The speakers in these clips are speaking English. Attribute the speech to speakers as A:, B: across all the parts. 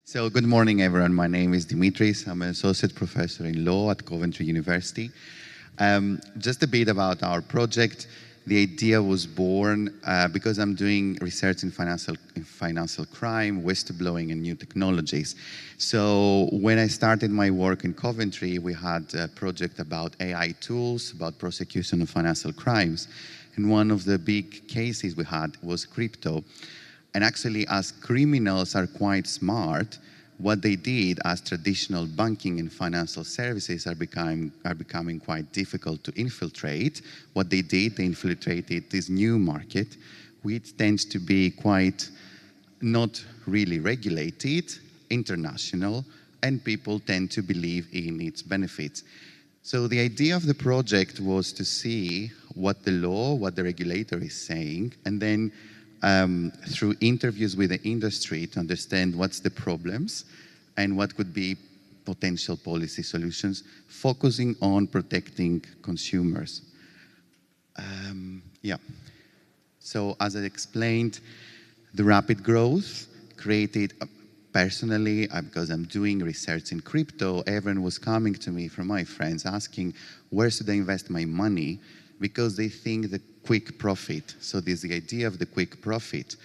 A: So good morning, everyone. My name is Dimitrios. I'm an associate professor in law at Coventry University. Just a bit about our project. The idea was born because I'm doing research in financial crime, whistleblowing, and new technologies. So when I started my work in Coventry, we had a project about AI tools, about prosecution of financial crimes. And one of the big cases we had was crypto. And actually, as criminals are quite smart, what they did as traditional banking and financial services are becoming quite difficult to infiltrate. What they did, they infiltrated this new market, which tends to be quite not really regulated, international, and people tend to believe in its benefits. So the idea of the project was to see what the law, what the regulator is saying, and then through interviews with the industry to understand what's the problems and what could be potential policy solutions, focusing on protecting consumers. So as I explained, the rapid growth created, personally, because I'm doing research in crypto, everyone was coming to me from my friends asking, where should I invest my money? Because they think the quick profit. So there's the idea of the quick profit.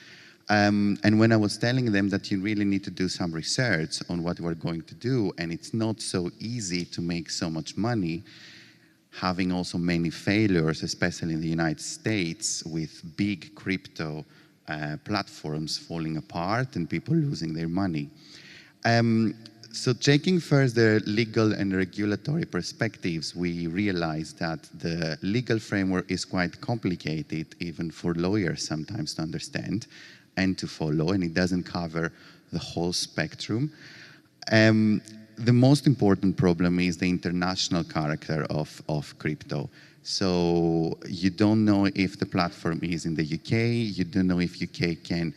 A: And when I was telling them that you really need to do some research on what we're going to do, and it's not so easy to make so much money, having also many failures, especially in the United States, with big crypto platforms falling apart and people losing their money. So checking first the legal and regulatory perspectives, we realized that the legal framework is quite complicated, even for lawyers sometimes to understand and to follow, and it doesn't cover the whole spectrum. The most important problem is the international character of crypto. So you don't know if the platform is in the UK, you don't know if UK can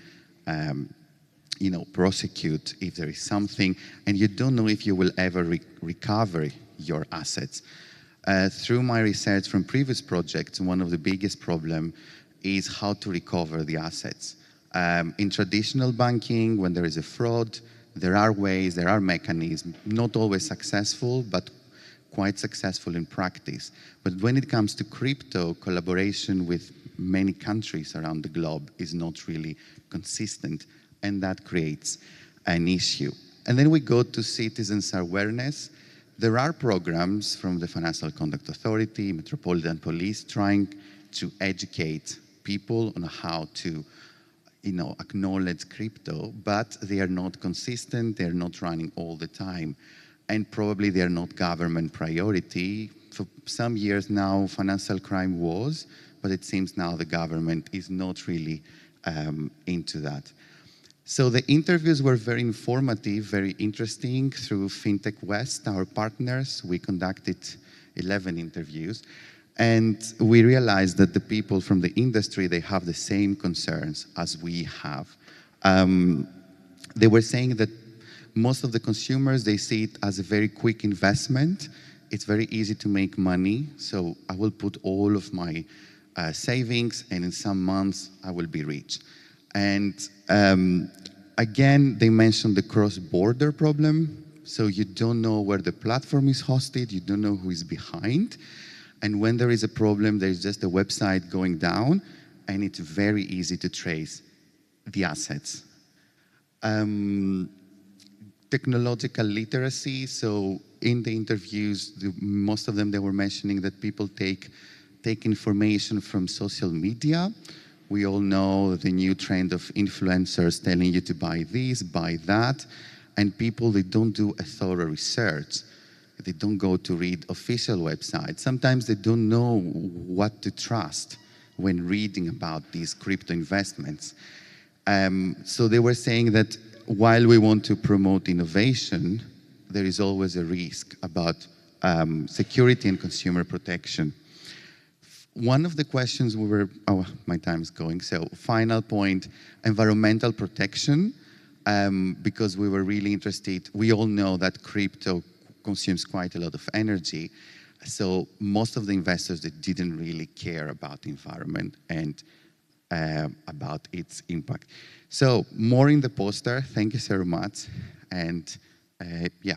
A: prosecute if there is something, and you don't know if you will ever recover your assets. Through my research from previous projects, one of the biggest problems is how to recover the assets. In traditional banking, when there is a fraud, there are ways, there are mechanisms, not always successful, but quite successful in practice. But when it comes to crypto, collaboration with many countries around the globe is not really consistent, and that creates an issue. And then we go to citizens' awareness. There are programs from the Financial Conduct Authority, Metropolitan Police, trying to educate people on how to acknowledge crypto, but they are not consistent, they're not running all the time, and probably they're not government priority. For some years now, financial crime was, but it seems now the government is not really into that. So the interviews were very informative, very interesting. Through FinTech West, our partners, we conducted 11 interviews. And we realized that the people from the industry, they have the same concerns as we have. They were saying that most of the consumers, they see it as a very quick investment. It's very easy to make money. So I will put all of my savings, and in some months, I will be rich. And again, they mentioned the cross-border problem. So you don't know where the platform is hosted, you don't know who is behind. And when there is a problem, there's just a website going down, and it's very easy to trace the assets. Technological literacy. So in the interviews, most of them, they were mentioning that people take information from social media. We all know the new trend of influencers telling you to buy this, buy that, and people, they don't do a thorough research. They don't go to read official websites. Sometimes they don't know what to trust when reading about these crypto investments. So they were saying that while we want to promote innovation, there is always a risk about security and consumer protection. One of the questions my time is going, so final point, environmental protection, because we were really interested. We all know that crypto consumes quite a lot of energy. So most of the investors, they didn't really care about the environment and about its impact. So more in the poster. Thank you so much. and yeah.